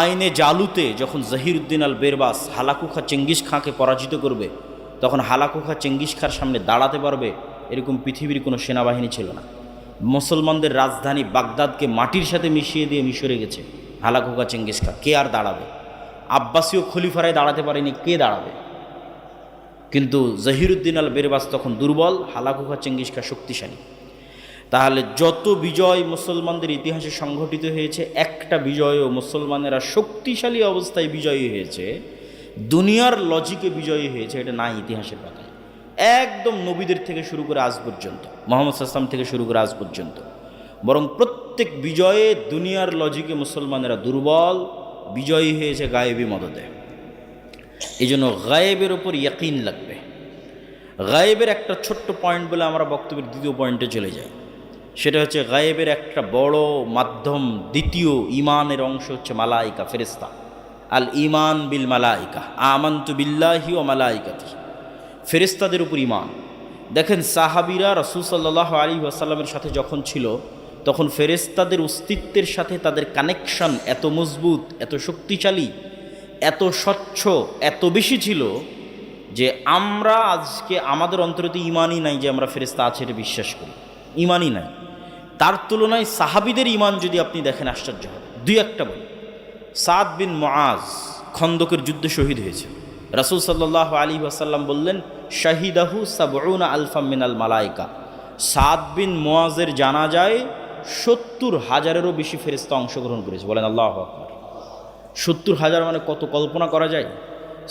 আইনে জালুতে যখন জহিরুদ্দিন আল বেরবাস হালাকু খা চেঙ্গিস খাঁকে পরাজিত করবে, তখন হালাকু খা চেঙ্গিস খাঁর সামনে দাঁড়াতে পারবে এরকম পৃথিবীর কোনো সেনাবাহিনী ছিল না। মুসলমানদের রাজধানী বাগদাদকে মাটির সাথে মিশিয়ে দিয়ে মিশরে গেছে হালাকু খা চেঙ্গিস খাঁ। কে আর দাঁড়াবে? আব্বাসীয় খলিফারাই দাঁড়াতে পারেনি, কে দাঁড়াবে? কিন্তু জহিরুদ্দিন আল বেরবাস তখন দুর্বল, হালাকু খা চেঙ্গিস খাঁ শক্তিশালী। তাহলে যত বিজয় মুসলমানদের ইতিহাসে সংঘটিত হয়েছে, একটা বিজয়ও মুসলমানেরা শক্তিশালী অবস্থায় বিজয়ী হয়েছে, দুনিয়ার লজিকে বিজয়ী হয়েছে, এটা নাই ইতিহাসের পাতায়। একদম নবীদের থেকে শুরু করে আজ পর্যন্ত, মুহাম্মদ সাল্লাল্লাহু আলাইহি ওয়াসাল্লাম থেকে শুরু করে আজ পর্যন্ত, বরং প্রত্যেক বিজয়ে দুনিয়ার লজিকে মুসলমানেরা দুর্বল, বিজয়ী হয়েছে গায়েবী মদদে। এই জন্য গায়েবের ওপর ইয়াকিন লাগবে। গায়েবের একটা ছোট্ট পয়েন্ট বলে আমরা বক্তব্যের দ্বিতীয় পয়েন্টে চলে যাই। সেটা হচ্ছে গায়েবের একটা বড় মাধ্যম, দ্বিতীয় ইমানের অংশ হচ্ছে মালাইকা, ফেরেশতা। আল ইমান বিল মালাইকা, আমানতু বিল্লাহি ওয়া মালাইকাতিহি। ফেরেশতাদের উপর ইমান। দেখেন, সাহাবীরা রাসূল সাল্লাল্লাহু আলাইহি ওয়াসাল্লামের সাথে যখন ছিল, তখন ফেরেশতাদের অস্তিত্বের সাথে তাদের কানেকশন এত মজবুত, এত শক্তিশালী, এত স্বচ্ছ, এত বেশি ছিল যে আমরা আজকে আমাদের অন্তরে ইমানই নাই যে আমরা ফেরেশতা আছে এটা বিশ্বাস করি, ইমানই নাই। তার তুলনায় সাহাবীদের ইমান যদি আপনি দেখেন, আশ্চর্য হবে। দুই একটা বলি। সাদ বিন মুআজ খন্দকের যুদ্ধে শহীদ হয়েছে। রাসূল সাল্লাল্লাহু আলাইহি ওয়াসাল্লাম বললেন, শাহিদাহু সাবউনা আলফাম মিনাল মালাইকা। সাদ বিন মুআজের জানাজায় ৭০,০০০-এরও বেশি ফেরেশতা অংশগ্রহণ করেছে। বলেন আল্লাহু আকবার। ৭০,০০০ মানে কত, কল্পনা করা যায়?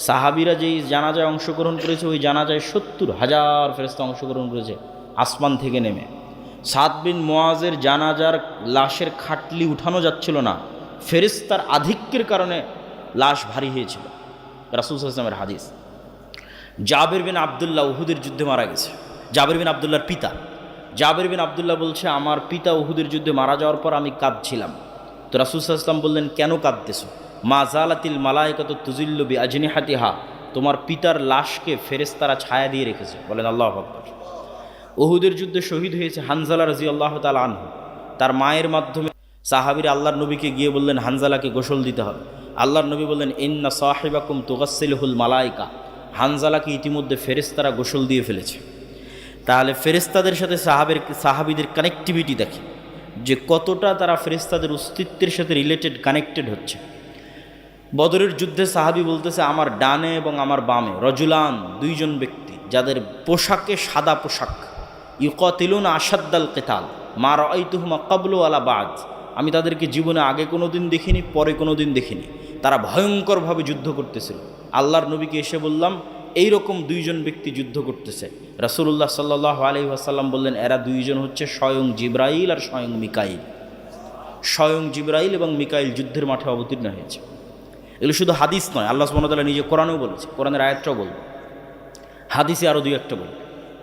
সাহাবীরা যেই জানাজায় অংশগ্রহণ করেছে, ওই জানাজায় ৭০,০০০ ফেরেশতা অংশগ্রহণ করেছে আসমান থেকে নেমে। সাদ বিন মুআজের জানাজার লাশের খাটলি উঠানো যাচ্ছিল না, ফেরেশতার আধিক্যের কারণে লাশ ভারী হয়েছিল। রাসূল সাল্লাল্লাহু আলাইহি ওয়াসাল্লামের হাদিস। জাবের বিন আব্দুল্লাহ উহুদের যুদ্ধে মারা গেছে। জাবের বিন আব্দুল্লাহর পিতা। জাবের বিন আব্দুল্লাহ বলছে, আমার পিতা উহুদের যুদ্ধে মারা যাওয়ার পর আমি কাঁদছিলাম। তো রাসূল সাল্লাল্লাহু আলাইহি ওয়াসাল্লাম বললেন, কেন কাঁদতেছো? মা জালাতিল মালাইকাতু তুজিল্লু বিআজনিহাতিহা। তোমার পিতার লাশকে ফেরেশতারা ছায়া দিয়ে রেখেছে। বলেন আল্লাহু আকবার। উহুদের যুদ্ধে শহীদ হয়েছে হানজালা রাদিয়াল্লাহু তাআলা আনহু। তার মায়ের মাধ্যমে সাহাবীরা আল্লাহর নবীকে গিয়ে বললেন, হানজালাকে গোসল দিতে হবে। আল্লাহর নবী বললেন, ইন্না সাহিবাকুম তুগাসসিলুহুল মালাইকা। হানজালাকে ইতিমধ্যে ফেরেশতারা গোসল দিয়ে ফেলেছে। তাহলে ফেরেশতাদের সাথে সাহাবীদের কানেক্টিভিটি দেখে যে কতটা তারা ফেরেশতাদের অস্তিত্বের সাথে রিলেটেড, কানেক্টেড হচ্ছে। বদরের যুদ্ধে সাহাবী বলতেছে, আমার ডানে এবং আমার বামে রজুলান, দুইজন ব্যক্তি যাদের পোশাকে সাদা পোশাক, ইউকাতিলুনা আশাদ্দাল কিতাল মা রাআইতুহুমা ক্বাবলু ওয়ালা বা'দ। আমি তাদেরকে জীবনে আগে কোনো দিন দেখিনি, পরে কোনো দিন দেখিনি। তারা ভয়ঙ্করভাবে যুদ্ধ করতেছিল। আল্লাহর নবীকে এসে বললাম, এইরকম দুইজন ব্যক্তি যুদ্ধ করতেছে। রাসূলুল্লাহ সাল্লাল্লাহু আলাইহি ওয়াসাল্লাম বললেন, এরা দুইজন হচ্ছে স্বয়ং জিবরাইল আর স্বয়ং মিকাইল। স্বয়ং জিবরাইল এবং মিকাইল যুদ্ধের মাঠে অবতীর্ণ হয়েছে। এগুলো শুধু হাদিস নয়, আল্লাহ সুবহানাহু ওয়া তাআলা নিজে কোরআনেও বলেছে, কোরআনের আয়াতটাও বলবে, হাদিসে আরও দুই একটা বলবে।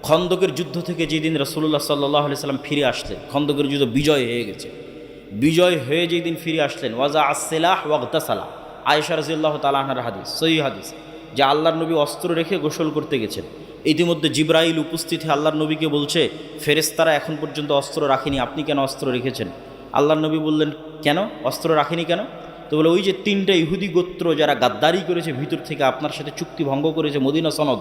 খন্দকের যুদ্ধ থেকে যেদিন রাসূলুল্লাহ সাল্লাল্লাহু আলাইহি ওয়াসাল্লাম ফিরে আসলেন, খন্দকের যুদ্ধ বিজয় হয়ে গেছে, বিজয় হয়ে যেই দিন ফিরে আসলেন, ওয়াজা আসসিলাহ ওয়াগতাসালা। আয়েশা রাদিয়াল্লাহু তাআলা আনহার হাদিস, সহিহ হাদিস, যে আল্লাহর নবী অস্ত্র রেখে গোসল করতে গেছেন। ইতিমধ্যে জিবরাইল উপস্থিত হয়ে আল্লাহর নবীকে বলছে, ফেরেশতারা এখন পর্যন্ত অস্ত্র রাখেনি, আপনি কেন অস্ত্র রেখেছেন? আল্লাহর নবী বললেন, কেন অস্ত্র রাখেনি কেন? তো বলে, ওই যে 3টা ইহুদি গোত্র যারা গাদ্দারি করেছে, ভিতর থেকে আপনার সাথে চুক্তি ভঙ্গ করেছে, মদিনা সনদ,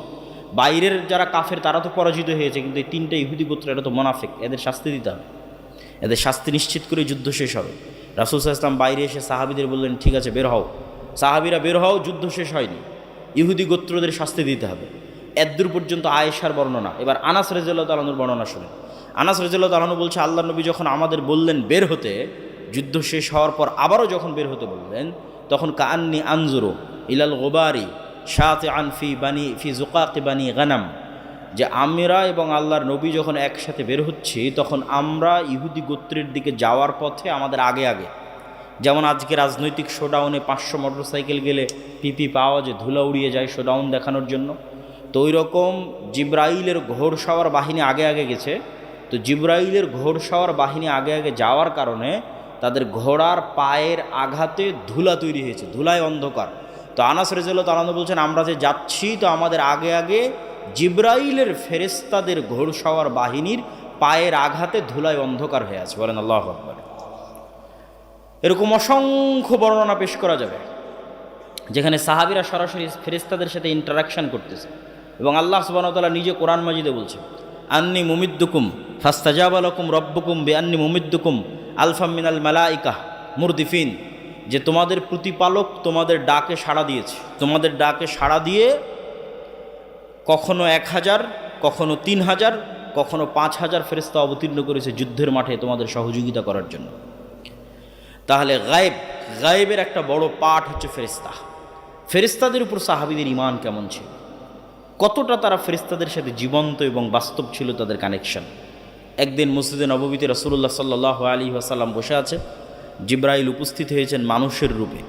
বাইরের যারা কাফের তারা তো পরাজিত হয়েছে, কিন্তু এই 3টা ইহুদি গোত্র, এটা তো মুনাফিক, এদের শাস্তি দিতে হবে, এদের শাস্তি নিশ্চিত করে যুদ্ধ শেষ হবে। রাসূল সাল্লাল্লাহু আলাইহি ওয়াসাল্লাম বাইরে এসে সাহাবীদের বললেন, ঠিক আছে বের হও। সাহাবীরা বের হও, যুদ্ধ শেষ হয়নি, ইহুদি গোত্রদের শাস্তি দিতে হবে। এদ্দূর পর্যন্ত আয়েশার বর্ণনা। এবার আনাস রাদিয়াল্লাহু তাআলা আনহুর বর্ণনা শুনেন। আনাস রাদিয়াল্লাহু তাআলা আনহু বলছে, আল্লাহর নবী যখন আমাদের বললেন বের হতে, যুদ্ধ শেষ হওয়ার পর আবারও যখন বের হতে বললেন, তখন কাআন্নী আনজুরু ইলাল গুবারি শাতিআন ফি যুকাকি বানি গানাম, যে আমরা এবং আল্লাহর নবী যখন একসাথে বের হচ্ছি, তখন আমরা ইহুদি গোত্রের দিকে যাওয়ার পথে আমাদের আগে আগে, যেমন আজকে রাজনৈতিক শোডাউনে 500 মোটরসাইকেল গেলে পিপি পাওয়া যে ধুলা উড়িয়ে যায় শোডাউন দেখানোর জন্য, তো ওই রকম জিবরাইলের ঘোড়সাওয়ার বাহিনী আগে আগে গেছে। তো জিবরাইলের ঘোড়সাওয়ার বাহিনী আগে আগে যাওয়ার কারণে তাদের ঘোড়ার পায়ের আঘাতে ধুলা তৈরি হয়েছে, ধুলায় অন্ধকার। তো আনাস রাদিয়াল্লাহু তাআলা বলছেন, আমরা যে যাচ্ছি, তো আমাদের আগে আগে জিবরাইলের ফেরেশতাদের ঘোড়সাওয়ার বাহিনীর পায়ের আঘাতে ধুলায় অন্ধকার হয়ে আছে। বলেন আল্লাহু আকবার। এরকম অসংখ্য বর্ণনা পেশ করা যাবে যেখানে সাহাবীরা সরাসরি ফেরেশতাদের সাথে ইন্টারাকশন করতেছে। এবং আল্লাহ সুবহানাহু ওয়া তাআলা নিজে কোরআন মাজিদে বলছে, আন্নী মুমিদ্দুকুম ফাস্তাজাবা লাকুম রব্বুকুম বিআন্নী মুমিদ্দুকুম আলফাম মিনাল মালাইকাহ মুরদিফিন, যে তোমাদের প্রতিপালক তোমাদের ডাকে সাড়া দিয়েছে, তোমাদের ডাকে সাড়া দিয়ে কখনো 1000, কখনো 3000, কখনো 5000 ফেরেশতা অবতীর্ণ করেছে যুদ্ধের মাঠে তোমাদের সহযোগিতা করার জন্য। তাহলে গায়েবের একটা বড় পাঠ হচ্ছে ফেরেশতা। ফেরেশতাদের উপর সাহাবীদের ঈমান কেমন ছিল, কতটা তারা ফেরেশতাদের সাথে জীবন্ত এবং বাস্তব ছিল তাদের কানেকশন। একদিন মসজিদে নববীতে রাসূলুল্লাহ সাল্লাল্লাহু আলাইহি ওয়াসাল্লাম বসে আছে, জিবরাইল উপস্থিত হয়েছেন মানুষের রূপে।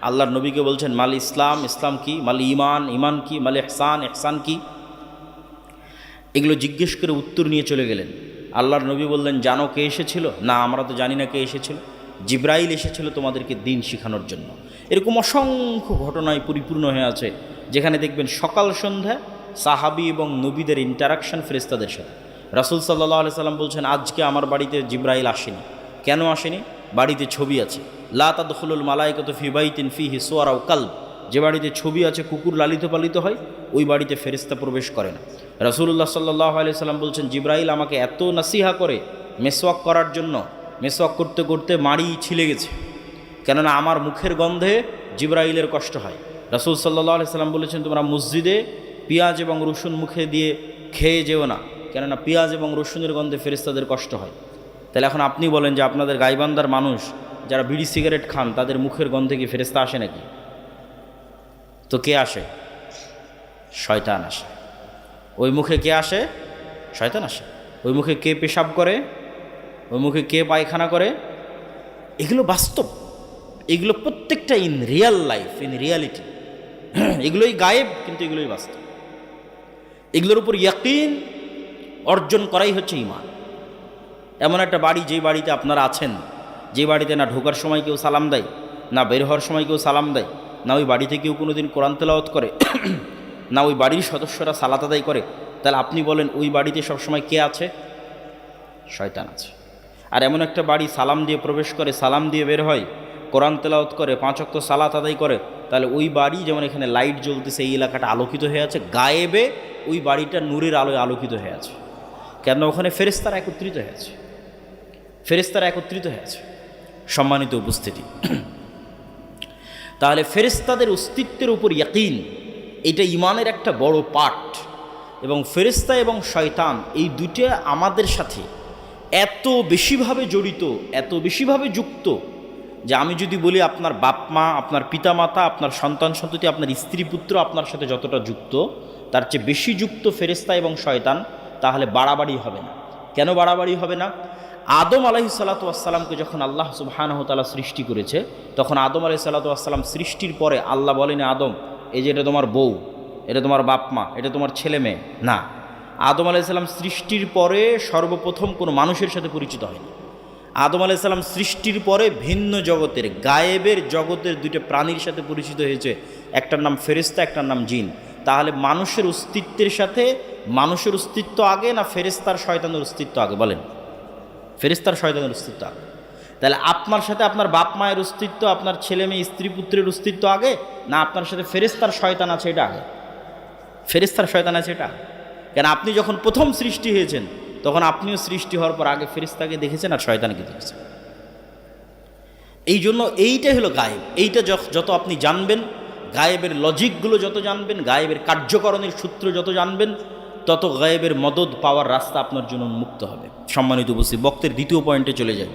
আল্লাহর নবীকে বলছেন, মাল ইসলাম, ইসলাম কি, মাল ঈমান, ঈমান কি, মাল ইহসান, ইহসান কি, এগুলো জিজ্ঞেস করে উত্তর নিয়ে চলে গেলেন। আল্লাহর নবী বললেন, জানো কে এসেছিল? না, আমরা তো জানি না কে এসেছিল। জিবরাইল এসেছিল তোমাদেরকে দিন শেখানোর জন্য। এরকম অসংখ্য ঘটনায় পরিপূর্ণ হয়ে আছে, যেখানে দেখবেন সকাল সন্ধ্যা সাহাবী এবং নবীদের ইন্টারাকশন ফেরেশতাদের সাথে। রাসূল সাল্লাল্লাহু আলাইহি সাল্লাম বলছেন, আজকে আমার বাড়িতে জিবরাইল আসেনি। কেন আসেনি? বাড়িতে ছবি আছে। লা তাদখুলুল মালাইকাতু ফি বাইতিন ফিহি সুওয়ার আও কালব, যে বাড়িতে ছবি আছে, কুকুর লালিত পালিত হয়, ওই বাড়িতে ফেরেশতা প্রবেশ করে না। রাসূলুল্লাহ সাল্লাল্লাহু আলাইহি সাল্লাম বলছেন, জিবরাইল আমাকে এত নাসিহা করে মেসওয়াক করার জন্য, মেসওয়াক করতে করতে মাড়ি ছিলে গেছে, কেননা আমার মুখের গন্ধে জিবরাইলের কষ্ট হয়। রাসূল সাল্লাল্লাহু আলাইহি সাল্লাম বলেছেন, তোমরা মসজিদে পেঁয়াজ এবং রসুন মুখে দিয়ে খেয়ে যেও না, কেননা পেঁয়াজ এবং রসুনের গন্ধে ফেরেশতাদের কষ্ট হয়। তাহলে এখন আপনি বলেন যে আপনাদের গাইবান্ধার মানুষ যারা বিড়ি সিগারেট খান, তাদের মুখের গন্ধে কি ফেরেশতা আসে নাকি? তো কে আসে? শয়তান আসে। ওই মুখে কে আসে? শয়তান আসে। ওই মুখে কে পেশাব করে? ওই মুখে কে পায়খানা করে? এগুলো বাস্তব, এগুলো প্রত্যেকটা in real life, in reality. এগুলোই গায়েব, কিন্তু এগুলোই বাস্তব। এগুলোর উপর ইয়াকিন অর্জন করাই হচ্ছে ঈমান। এমন একটা বাড়ি, যেই বাড়িতে আপনারা আছেন, যে বাড়িতে না ঢোকার সময় কেউ সালাম দেয়, না বের হওয়ার সময় কেউ সালাম দেয়, না ওই বাড়িতে কেউ কোনো দিন কোরআন তেলাওয়াত করে, না ওই বাড়ির সদস্যরা সালাত আদায় করে, তাহলে আপনি বলেন ওই বাড়িতে সবসময় কে আছে? শয়তান আছে। আর এমন একটা বাড়ি সালাম দিয়ে প্রবেশ করে, সালাম দিয়ে বের হয়, কোরআন তেলাওয়াত করে, 5 ওয়াক্ত সালাত আদায় করে, তাহলে ওই বাড়ি, যেমন এখানে লাইট জ্বলতেছে, এই এলাকাটা আলোকিত হয়ে আছে, গায়েবে ওই বাড়িটা নূরের আলোয় আলোকিত হয়ে আছে। কেন? ওখানে ফেরেশতারা একত্রিত হয়ে আছে, ফেরেশতারা একত্রিত হয়ে আছে। সম্মানিত উপস্থিতি, তাহলে ফেরেশতাদের অস্তিত্বের উপর ইয়াকিন, এটা ঈমানের একটা বড় পার্ট। এবং ফেরেশতা এবং শয়তান এই দুটো আমাদের সাথে এত বেশিভাবে জড়িত, এত বেশিভাবে যুক্ত, যে আমি যদি বলি আপনার বাপ মা, আপনার পিতামাতা, আপনার সন্তান সন্ততি, আপনার স্ত্রী পুত্র আপনার সাথে যতটা যুক্ত, তার চেয়ে বেশি যুক্ত ফেরেশতা এবং শয়তান, তাহলে বাড়াবাড়ি হবে না। কেন বাড়াবাড়ি হবে না? আদম আলাইহিসসালাতু ওয়াসসালামকে যখন আল্লাহ সুবহানাহু ওয়া তাআলা সৃষ্টি করেছে, তখন আদম আলাইহিসসালাতু ওয়াসসালাম সৃষ্টির পরে আল্লাহ বলেন, আদম, এই যে এটা তোমার বউ, এটা তোমার বাপ মা, এটা তোমার ছেলে মেয়ে না। আদম আলাইহিস সালাম সৃষ্টির পরে সর্বপ্রথম কোনো মানুষের সাথে পরিচিত হয়নি। আদম আলাইহিস সালাম সৃষ্টির পরে ভিন্ন জগতের, গায়েবের জগতের দুইটা প্রাণীর সাথে পরিচিত হয়েছে, একটার নাম ফেরেশতা, একটার নাম জিন। তাহলে মানুষের অস্তিত্বের সাথে মানুষের অস্তিত্ব আগে, না ফেরেশতার শয়তানের অস্তিত্ব আগে? বলেন, ফেরেশতার শয়তানের অস্তিত্ব আগে। তাহলে আপনার সাথে আপনার বাপ মায়ের অস্তিত্ব, আপনার ছেলে মেয়ে স্ত্রী পুত্রের অস্তিত্ব আগে, না আপনার সাথে ফেরেশতার শয়তান আছে এটা আগে? ফেরেশতার শয়তান আছে এটা। কেন? আপনি যখন প্রথম সৃষ্টি হয়েছেন, তখন আপনিও সৃষ্টি হওয়ার পর আগে ফেরেশতাকে দেখেছেন আর শয়তানকে দেখেছেন। এই জন্য এইটাই হলো গায়েব। এইটা যত আপনি জানবেন, গায়েবের লজিকগুলো যত জানবেন, গায়েবের কার্যকরণের সূত্র যত জানবেন, তত গায়েবের মদদ পাওয়ার রাস্তা আপনার জন্য উন্মুক্ত হবে। সম্মানিত উপস্থিতি, বক্তের দ্বিতীয় পয়েন্টে চলে যায়,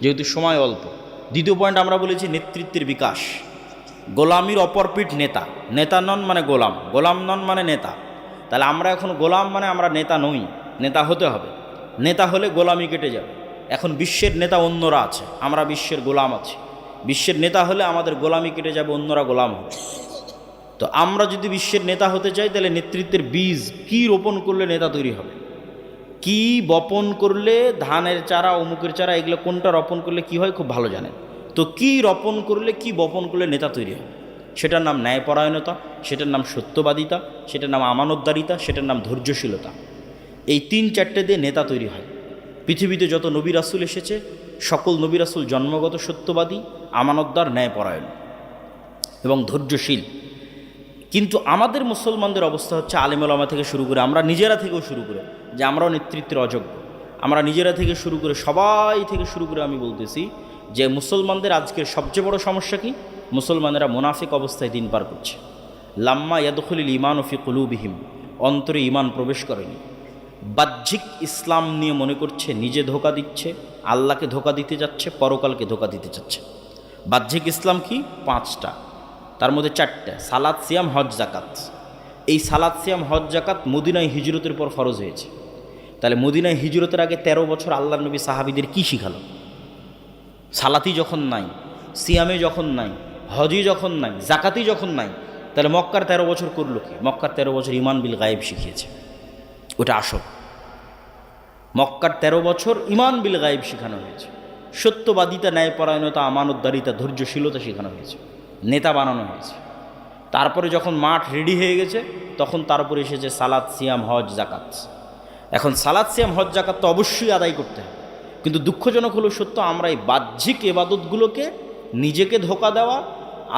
যেহেতু সময় অল্প। দ্বিতীয় পয়েন্ট আমরা বলেছি নেতৃত্বের বিকাশ। গোলামির অপরপিঠ নেতা। নেতা নন মানে গোলাম, গোলাম নন মানে নেতা। তাহলে আমরা এখন গোলাম মানে আমরা নেতা নই, নেতা হতে হবে। নেতা হলে গোলামি কেটে যাবে। এখন বিশ্বের নেতা অন্যরা আছে, আমরা বিশ্বের গোলাম আছি। বিশ্বের নেতা হলে আমাদের গোলামি কেটে যাবে, অন্যরা গোলাম হবে। তো আমরা যদি বিশ্বের নেতা হতে চাই, তাহলে নেতৃত্বের বীজ কি রোপণ করলে নেতা তৈরি হবে, কি বপন করলে, ধানের চারা, অমুকের চারা, এগুলো কোনটা রোপণ করলে কি হয় খুব ভালো জানেন। তো কি রোপণ করলে, কি বপন করলে নেতা তৈরি হয়? সেটার নাম ন্যায়পরায়ণতা, সেটার নাম সত্যবাদিতা, সেটার নাম আমানতদারিতা, সেটার নাম ধৈর্যশীলতা। এই 3-4টে দিয়ে নেতা তৈরি হয়। পৃথিবীতে যত নবী রাসূল এসেছে, সকল নবী রাসূল জন্মগত সত্যবাদী, আমানতদার, ন্যায়পরায়ণ এবং ধৈর্যশীল। কিন্তু আমাদের মুসলমানদের অবস্থা হচ্ছে আলেম ওলামা থেকে শুরু করে আমরা নিজেরা থেকেও শুরু করে যে আমরাও নেতৃত্বের অযোগ্য, আমরা নিজেরা থেকে শুরু করে সবাই থেকে শুরু করে আমি বলতেছি যে মুসলমানদের আজকের সবচেয়ে বড় সমস্যা কি? মুসলমানেরা মুনাফিক অবস্থায় দিন পার করছে। লাম্মা ইয়াদখুলুল ঈমান ফি কুলুবিহিম, অন্তরে ঈমান প্রবেশ করেনি। বাহ্যিক ইসলাম নিয়ে মনে করছে নিজে ধোঁকা দিচ্ছে, আল্লাহকে ধোঁকা দিতে যাচ্ছে, পরকালকে ধোঁকা দিতে যাচ্ছে। বাহ্যিক ইসলাম কি? 5টা, তার মধ্যে 4টা, সালাত, সিয়াম, হজ, জাকাত। এই সালাত, সিয়াম, হজ, জাকাত মদিনায় হিজরতের পর ফরজ হয়েছে। তাহলে মদিনায় হিজরতের আগে 13 বছর আল্লাহর নবী সাহাবীদের কি শিখালো? সালাতি যখন নাই, সিয়ামে যখন নাই, হজই যখন নাই, জাকাতি যখন নাই, তাহলে মক্কার 13 বছর করলো কি? মক্কার 13 বছর ঈমান বিল গায়েব শিখিয়েছে, ওটা আসল। মক্কার 13 বছর ঈমান বিল গায়েব শেখানো হয়েছে, সত্যবাদিতা, ন্যায়পরায়ণতা, আমানতদারিতা, ধৈর্যশীলতা শেখানো হয়েছে, নেতা বানানো হয়েছে। তারপরে যখন মাঠ রেডি হয়ে গেছে তখন তার উপরে এসেছে সালাত, সিয়াম, হজ, জাকাত। এখন সালাত, সিয়াম, হজ, জাকাত তো অবশ্যই আদায় করতে হবে, কিন্তু দুঃখজনক হলো সত্য আমরা এই বাহ্যিক ইবাদতগুলোকে নিজেকে ধোঁকা দেওয়া,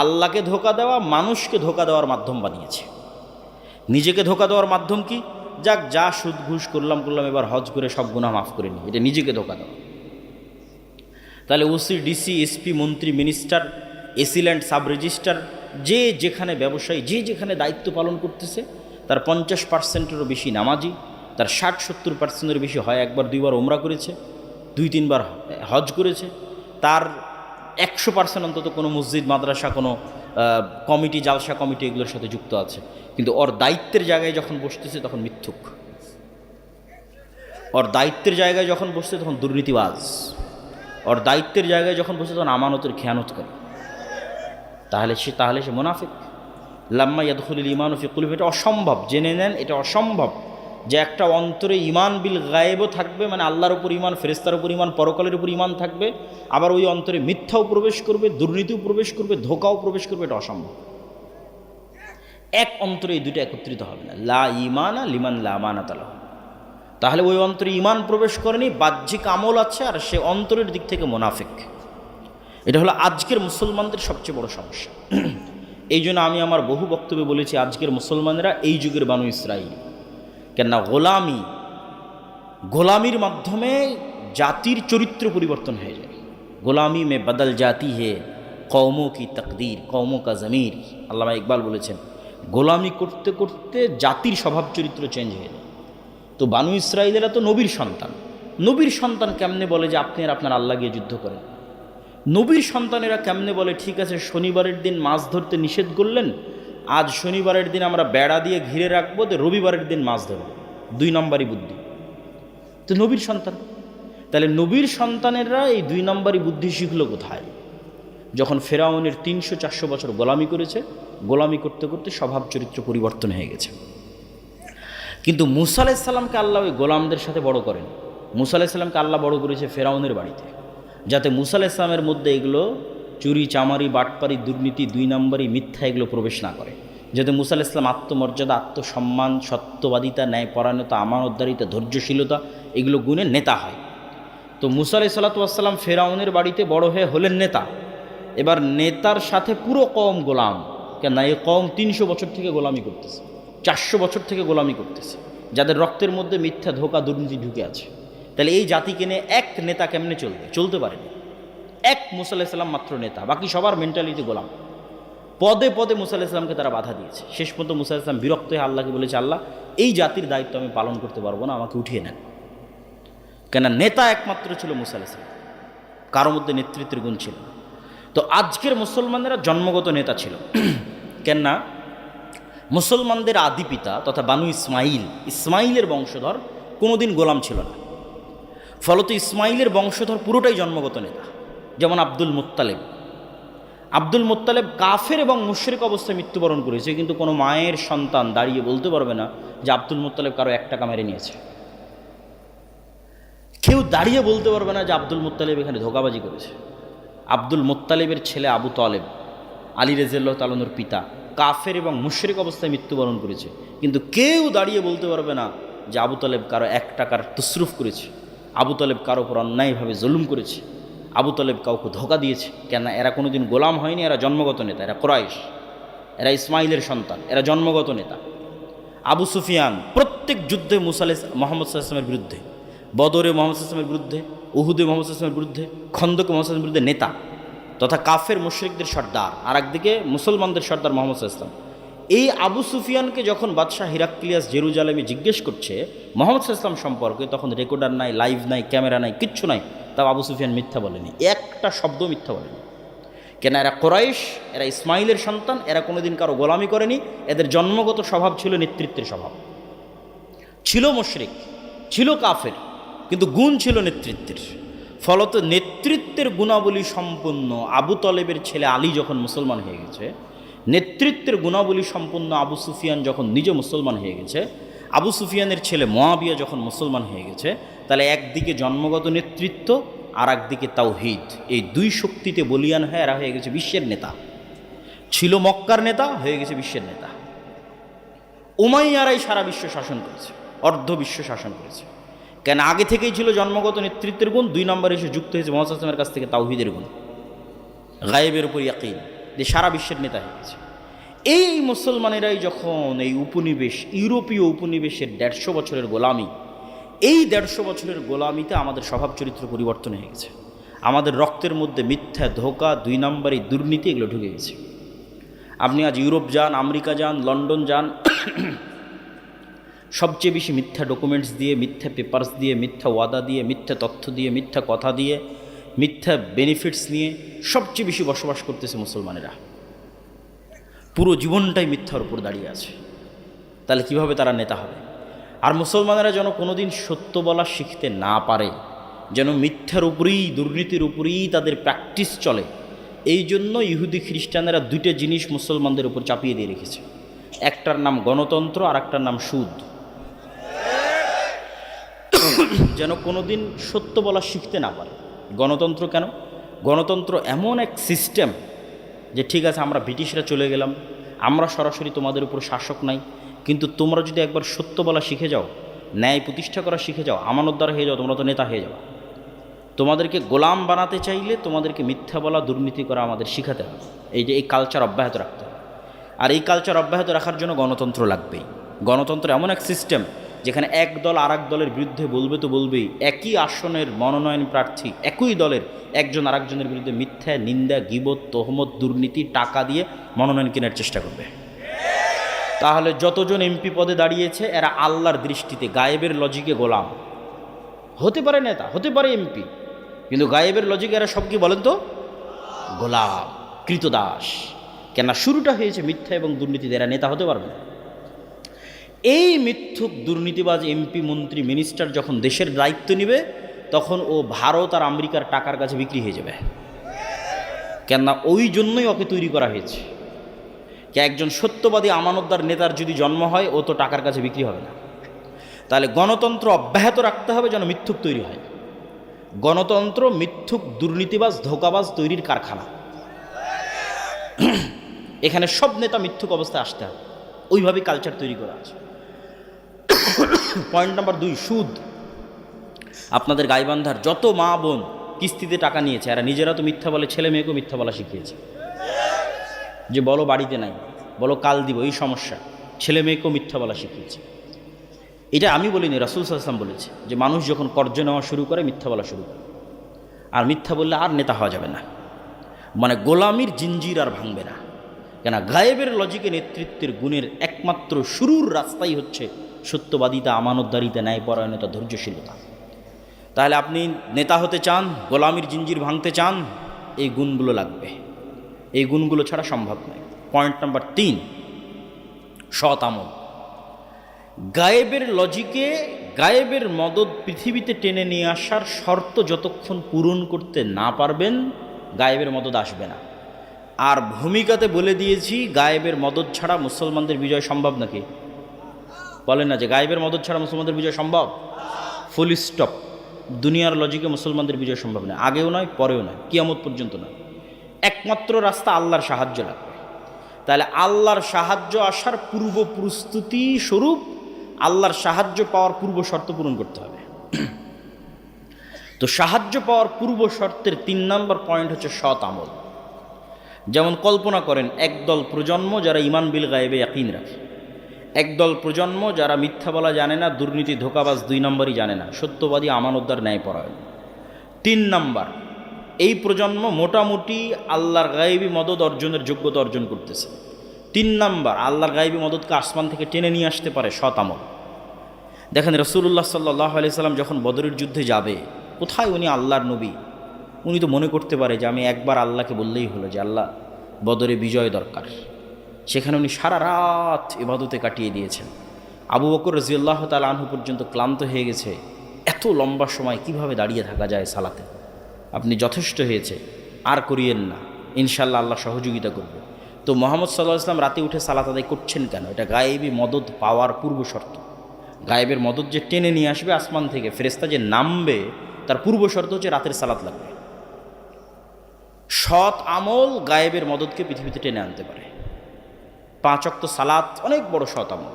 আল্লাহকে ধোঁকা দেওয়া, মানুষকে ধোঁকা দেওয়ার মাধ্যম বানিয়েছে। নিজেকে ধোঁকা দেওয়ার মাধ্যম কি? যাক, যা সুদ ঘুষ করলাম এবার হজ করে সব গুনাহ মাফ করে নিই, এটা নিজেকে ধোঁকা দেওয়া। তাহলে ওসি, ডিসি, এসপি, মন্ত্রী, মিনিস্টার, এসিল্যান্ড, সাব রেজিস্ট্রার, যে যেখানে ব্যবসায়ী, যে যেখানে দায়িত্ব পালন করতেছে, তার 50%-এরও বেশি নামাজি, তার 60-70%-এর বেশি হয় একবার দুইবার ওমরা করেছে, 2-3 বার হজ করেছে, তার 100% অন্তত কোনো মসজিদ, মাদ্রাসা, কোনো কমিটি, জালসা কমিটি এগুলোর সাথে যুক্ত আছে। কিন্তু ওর দায়িত্বের জায়গায় যখন বসতেছে তখন মিথ্যুক, ওর দায়িত্বের জায়গায় যখন বসছে তখন দুর্নীতিবাজ, ওর দায়িত্বের জায়গায় যখন বসে তখন আমানতের খেয়ানত করে। তাহলে সে মুনাফিক। লাম্মা ইয়াদখুলুল ঈমান ফি কুলুবিহিম, এটা অসম্ভব, জেনে নেন, এটা অসম্ভব যে একটা অন্তরে ঈমান বিল গায়েবও থাকবে, মানে আল্লাহর উপর ঈমান, ফেরেশতার উপর ঈমান, পরকালের উপর ঈমান থাকবে, আবার ওই অন্তরে মিথ্যাও প্রবেশ করবে, দুর্নীতিও প্রবেশ করবে, ধোঁকাও প্রবেশ করবে। এটা অসম্ভব। এক অন্তরে এই দুটো একত্রিত হবে না। লা ঈমানা লিমান লা আমানাতা লাহু। তাহলে ওই অন্তরে ঈমান প্রবেশ করেনি, বাহ্যিক আমল আছে, আর সে অন্তরের দিক থেকে মুনাফিক। এটা হলো আজকের মুসলমানদের সবচেয়ে বড় সমস্যা। এই জন্য আমি আমার বহু বক্তব্যে বলেছি আজকের মুসলমানেরা এই যুগের বানু ইসরাইল। কেননা গোলামির মাধ্যমে জাতির চরিত্র পরিবর্তন হয়ে যায়। গোলামি মে বদল জাতি হে কওমো কি তকদির, কওমো কা জমির। আল্লামা ইকবাল বলেছেন, গোলামি করতে করতে জাতির স্বভাব চরিত্র চেঞ্জ হয়ে যায়। তো বানু ইসরাইলেরা তো নবীর সন্তান। নবীর সন্তান কেমনে বলে যে আপনি আর আপনার আল্লাহ গিয়ে যুদ্ধ করেন? নবীর সন্তানেরা কেমনে বলে ঠিক আছে শনিবারের দিন মাছ ধরতে নিষেধ করলেন, আজ শনিবারের দিন আমরা বেড়া দিয়ে ঘিরে রাখবো, তো রবিবারের দিন মাছ ধরবো? 2 নম্বরই বুদ্ধি। তো নবীর সন্তান, তাহলে নবীর সন্তানেরা এই 2 নম্বরই বুদ্ধি শিখলো কোথায়? যখন ফেরাউনের 300-400 বছর গোলামি করেছে, গোলামি করতে করতে স্বভাব চরিত্র পরিবর্তন হয়ে গেছে। কিন্তু মুসা আলাইহিস সালামকে আল্লাহ ওই গোলামদের সাথে বড় করেন। মুসা আলাইহিস সালামকে আল্লাহ বড় করেছে ফেরাউনের বাড়িতে, যাতে মুসা আলাইহিস সালামের মধ্যে এগুলো চুরি, চামারি, বাটপারি, দুর্নীতি, 2 নম্বরই, মিথ্যা এগুলো প্রবেশ না করে, যাতে মুসা আলাইহিস সালাম আত্মমর্যাদা, আত্মসম্মান, সত্যবাদিতা, ন্যায়পরায়ণতা, আমানতদারিতা, ধৈর্যশীলতা এগুলো গুণে নেতা হয়। তো মুসা আলাইহিস সালাতু ওয়াস সালাম ফেরাউনের বাড়িতে বড় হয়ে হলেন নেতা। এবার নেতার সাথে পুরো কওম গোলাম। কেন? এই কওম 300 বছর থেকে গোলামি করতেছে, 400 বছর থেকে গোলামি করতেছে, যাদের রক্তের মধ্যে মিথ্যা, ধোঁকা, দুর্নীতি ঢুকে আছে। তাহলে এই জাতিকে নিয়ে এক নেতা কেমনে চলতে পারেনি? এক মুসা আলাইহিস সালাম মাত্র নেতা, বাকি সবার মেন্টালিটি গোলাম। পদে পদে মুসা আলাইহিস সালামকে তারা বাধা দিয়েছে। শেষ পর্যন্ত মুসা আলাইহিস সালাম বিরক্ত হয়ে আল্লাহকে বলেছে, আল্লাহ এই জাতির দায়িত্ব আমি পালন করতে পারবো না, আমাকে উঠিয়ে নেন। কেন? নেতা একমাত্র ছিল মুসা আলাইহিস সালাম, কারোর মধ্যে নেতৃত্বের গুণ ছিল না। তো আজকের মুসলমানেরা জন্মগত নেতা ছিল। কেননা মুসলমানদের আদি পিতা তথা বানু ইসমাইলের বংশধর কোনোদিন গোলাম ছিল না। ফলত ইসমাইলের বংশধর পুরোটাই জন্মগত নেতা। যেমন আব্দুল মুত্তালেব কাফের এবং মুশরিক অবস্থায় মৃত্যুবরণ করেছে, কিন্তু কোনো মায়ের সন্তান দাঁড়িয়ে বলতে পারবে না যে আব্দুল মুত্তালেব কারো 1 টাকা মেরে নিয়েছে। কেউ দাঁড়িয়ে বলতে পারবে না যে আব্দুল মুত্তালেব এখানে ধোঁকাবাজি করেছে। আব্দুল মুত্তালেবের ছেলে আবু তালেব, আলী রাদিয়াল্লাহু তাআলা আনহুর পিতা, কাফের এবং মুশরিক অবস্থায় মৃত্যুবরণ করেছে, কিন্তু কেউ দাঁড়িয়ে বলতে পারবে না যে আবু তালেব কারো 1 টাকার তসরুফ করেছে, আবু তালেব কারো উপর অন্যায়ভাবে জুলুম করেছে। আবু তালেব কাউকে ধোকা দিয়েছে, কেন এরা কোনোদিন গোলাম হয়নি, এরা জন্মগত নেতা, এরা কুরাইশ, এরা ইসমাইলের সন্তান, এরা জন্মগত নেতা। আবু সুফিয়ান প্রত্যেক যুদ্ধে মোহাম্মদ সাল্লাল্লাহু আলাইহি ওয়াসাল্লামের বিরুদ্ধে, বদরে মোহাম্মদ সাল্লাল্লাহু আলাইহি ওয়াসাল্লামের বিরুদ্ধে, উহুদে মোহাম্মদ সাল্লাল্লাহু আলাইহি ওয়াসাল্লামের বিরুদ্ধে, খন্দকে মোহাম্মদ সাল্লাল্লাহু আলাইহি ওয়াসাল্লামের বিরুদ্ধে নেতা তথা কাফের মুশরিকদের সর্দার, আর একদিকে মুসলমানদের সর্দার মোহাম্মদ সাল্লাল্লাহু আলাইহি ওয়াসাল্লাম। এই আবু সুফিয়ানকে যখন বাদশাহ হিরাক্লিয়াস জেরুজালেমে জিজ্ঞেস করছে মোহাম্মদ সাল্লাল্লাহু আলাইহি ওয়াসাল্লাম সম্পর্কে, তখন রেকর্ডার নাই, লাইভ নাই, ক্যামেরা নাই, কিচ্ছু নাই, তাও আবু সুফিয়ান মিথ্যা বলেনি, একটা শব্দ মিথ্যা বলেনি। কেন এরা কুরাইশ, এরা ইসমাইলের সন্তান, এরা কোনোদিন কারো গোলামি করেনি, এদের জন্মগত স্বভাব ছিল নেতৃত্বের স্বভাব, ছিল মুশরিক, ছিল কাফের, কিন্তু গুণ ছিল নেতৃত্বের। ফলত নেতৃত্বের গুণাবলী সম্পন্ন আবু তলেবের ছেলে আলী যখন মুসলমান হয়ে গেছে, নেতৃত্বের গুণাবলী সম্পন্ন আবু সুফিয়ান যখন নিজে মুসলমান হয়ে গেছে, আবু সুফিয়ানের ছেলে মুআবিয়া যখন মুসলমান হয়ে গেছে, তাহলে একদিকে জন্মগত নেতৃত্ব আর একদিকে তাওহীদ, এই দুই শক্তিতে বলিয়ান হয়ে এরা হয়ে গেছে বিশ্বের নেতা। ছিল মক্কার নেতা, হয়ে গেছে বিশ্বের নেতা। উমাইয়ারাই সারা বিশ্ব শাসন করেছে, অর্ধ বিশ্ব শাসন করেছে। কেন আগে থেকেই ছিল জন্মগত নেতৃত্বের গুণ, দুই নম্বরে এসে যুক্ত হয়েছে মুহাম্মদ সাল্লাল্লাহু আলাইহি ওয়াসাল্লামের কাছ থেকে তাওহীদের গুণ, গায়েবের উপর ইয়াকিন, যে সারা বিশ্বের নেতা হয়ে গেছে। এই মুসলমানেরাই যখন এই উপনিবেশ, ইউরোপীয় উপনিবেশের 150 বছরের গোলামি, এই 150 বছরের গোলামিতে আমাদের স্বভাব চরিত্র পরিবর্তন হয়ে গেছে। আমাদের রক্তের মধ্যে মিথ্যা, ধোঁকা, দুই নম্বরই দুর্নীতি, এগুলো ঢুকে গেছে। আপনি আজ ইউরোপ যান, আমেরিকা যান, লন্ডন যান, সবচেয়ে বেশি মিথ্যা ডকুমেন্টস দিয়ে, মিথ্যা পেপারস দিয়ে, মিথ্যা ওয়াদা দিয়ে, মিথ্যা তথ্য দিয়ে, মিথ্যা কথা দিয়ে, মিথ্যা বেনিফিটস নিয়ে সবচেয়ে বেশি বসবাস করতেছে মুসলমানেরা। পুরো জীবনটাই মিথ্যার উপর দাঁড়িয়ে আছে। তাহলে কিভাবে তারা নেতা হবে? আর মুসলমানেরা যেন কোনোদিন সত্য বলা শিখতে না পারে, যেন মিথ্যার উপরেই, দুর্নীতির উপরেই তাদের প্র্যাকটিস চলে, এই জন্য ইহুদি খ্রিস্টানেরা দুইটা জিনিস মুসলমানদের উপর চাপিয়ে দিয়ে রেখেছে। একটার নাম গণতন্ত্র, আর একটার নাম সুদ। যেন কোনোদিন সত্য বলা শিখতে না পারে। গণতন্ত্র কেন? গণতন্ত্র এমন এক সিস্টেম যে ঠিক আছে, আমরা ব্রিটিশরা চলে গেলাম, আমরা সরাসরি তোমাদের উপর শাসক নাই, কিন্তু তোমরা যদি একবার সত্য বলা শিখে যাও, ন্যায় প্রতিষ্ঠা করা শিখে যাও, আমানতদার হয়ে যাও, তোমরা তো নেতা হয়ে যাও। তোমাদেরকে গোলাম বানাতে চাইলে তোমাদেরকে মিথ্যা বলা, দুর্নীতি করা আমাদের শিখাতে হবে। এই কালচার অব্যাহত রাখতে হবে। আর এই কালচার অব্যাহত রাখার জন্য গণতন্ত্র লাগবেই। গণতন্ত্র এমন এক সিস্টেম যেখানে এক দল আর এক দলের বিরুদ্ধে বলবে তো বলবেই, একই আসনের মনোনয়ন প্রার্থী একই দলের একজন আরেকজনের বিরুদ্ধে মিথ্যা, নিন্দা, গীবত, তহমত, দুর্নীতি, টাকা দিয়ে মনোনয়ন কেনার চেষ্টা করবে। তাহলে যতজন এমপি পদে দাঁড়িয়েছে এরা আল্লাহর দৃষ্টিতে গায়েবের লজিকে গোলাম। হতে পারে নেতা, হতে পারে এমপি, কিন্তু গায়েবের লজিকে এরা সব কি বলেন তো? গোলাম, কৃতদাস। কেন? শুরুটা হয়েছে মিথ্যা এবং দুর্নীতিতে, এরা নেতা হতে পারবে না। এই মিথ্যুক দুর্নীতিবাজ এমপি, মন্ত্রী, মিনিস্টার যখন দেশের দায়িত্ব নেবে, তখন ও ভারত আর আমেরিকার টাকার কাছে বিক্রি হয়ে যাবে। কেননা ওই জন্যই ওকে তৈরি করা হয়েছে। কে একজন সত্যবাদী আমানতদার নেতার যদি জন্ম হয়, ও তো টাকার কাছে বিক্রি হবে না। তাহলে গণতন্ত্র অব্যাহত রাখতে হবে যেন মিথ্যুক তৈরি হয়। গণতন্ত্র মিথ্যুক, দুর্নীতিবাজ, ধোঁকাবাজ তৈরির কারখানা। এখানে সব নেতা মিথ্যুক অবস্থায় আসতে হবে, ওইভাবে কালচার তৈরি করা আছে। পয়েন্ট নাম্বার 2, সুদ। আপনাদের গাইবান্ধার যত মা বোন কিস্তিতে টাকা নিয়েছে, এরা নিজেরা তো মিথ্যা বলে, ছেলে মেয়েকেও মিথ্যা বলা শিখিয়েছে। যে বলো বাড়িতে নাই, বলো কাল দিব, এই সমস্যা, ছেলে মেয়েকেও মিথ্যা বলা শিখিয়েছে। এটা আমি বলিনি, রাসূল সাল্লাল্লাহু আলাইহি ওয়াসাল্লাম বলেছে যে মানুষ যখন কর্জ নেওয়া শুরু করে, মিথ্যা বলা শুরু করে। আর মিথ্যা বললে আর নেতা হওয়া যাবে না, মানে গোলামির জিঞ্জির আর ভাঙবে না। কেন? গায়েবের লজিকে নেতৃত্বের গুণের একমাত্র শুরুর রাস্তাই হচ্ছে সত্যবাদিতা, আমানতদারিতা, ন্যায়পরায়ণতা, ধৈর্যশীলতা। তাহলে আপনি নেতা হতে চান, গোলামির জিঞ্জির ভাঙতে চান, এই গুণগুলো লাগবে। এই গুণগুলো ছাড়া সম্ভব নয়। পয়েন্ট নাম্বার 3, সৎ আমল। গায়েবের লজিকে গায়েবের মদদ পৃথিবীতে টেনে নিয়ে আসার শর্ত যতক্ষণ পূরণ করতে না পারবেন, গায়েবের মদদ আসবে না। আর ভূমিকাতে বলে দিয়েছি, গায়েবের মদদ ছাড়া মুসলমানদের বিজয় সম্ভব নাকি? বলেন না যে গায়েবের মদদ ছাড়া মুসলমানদের বিজয় সম্ভব? Full stop. দুনিয়ার লজিকে মুসলমানদের বিজয় সম্ভব নয়, আগেও নয়, পরেও নয়, কিয়ামত পর্যন্ত নয়। একমাত্র রাস্তা আল্লাহর সাহায্য লাগবে। তাহলে আল্লাহর সাহায্য আসার পূর্ব প্রস্তুতি স্বরূপ আল্লাহর সাহায্য পাওয়ার পূর্ব শর্ত পূরণ করতে হবে। তো সাহায্য পাওয়ার পূর্ব শর্তের 3 নম্বর পয়েন্ট হচ্ছে সৎ আমল। যেমন কল্পনা করেন একদল প্রজন্ম যারা ঈমান বিল গায়েবে ইয়াকিন রাখে, একদল প্রজন্ম যারা মিথ্যা বলা জানে না, দুর্নীতি ধোঁকাবাজ 2 নম্বরই জানে না, সত্যবাদী আমানতদার ন্যায়পরায়ণ। 3 নম্বর, এই প্রজন্ম মোটামুটি আল্লাহর গায়েবী মদদ অর্জনের যোগ্যতা অর্জন করতেছে। 3 নম্বর, আল্লাহর গায়েবী মদদকে আসমান থেকে টেনে নিয়ে আসতে পারে সৎ আমল। দেখেন রাসূলুল্লাহ সাল্লাল্লাহু আলাইহি সাল্লাম যখন বদরের যুদ্ধে যাবে, কোথায় উনি আল্লাহর নবী, উনি তো মনে করতে পারে যে আমি একবার আল্লাহকে বললেই হলো যে আল্লাহ বদরে বিজয় দরকার। সেখানে উনি সারা রাত ইবাদতে কাটিয়ে দিয়েছেন। আবু বকর রাদিয়াল্লাহু তাআলা আনহু পর্যন্ত ক্লান্ত হয়ে গেছে, এত লম্বা সময় কিভাবে দাঁড়িয়ে থাকা যায় সালাতে, আপনি যথেষ্ট হয়েছে, আর করিয়েন না, ইনশাআল্লাহ আল্লাহ সহযোগিতা করবে। তো মুহাম্মদ সাল্লাল্লাহু আলাইহি ওয়াসাল্লাম রাতে উঠে সালাত আদায় করছেন কেন? এটা গায়েবী মদদ পাওয়ার পূর্ব শর্ত। গায়েবের মদদ যে টেনে নিয়ে আসবে আসমান থেকে, ফেরেশতা যে নামবে, তার পূর্ব শর্ত হচ্ছে রাতের সালাত লাগবে। সৎ আমল গায়েবের মদদকে পৃথিবীতে টেনে আনতে পারে। 5 ওয়াক্ত সালাত অনেক বড় সৎ আমল,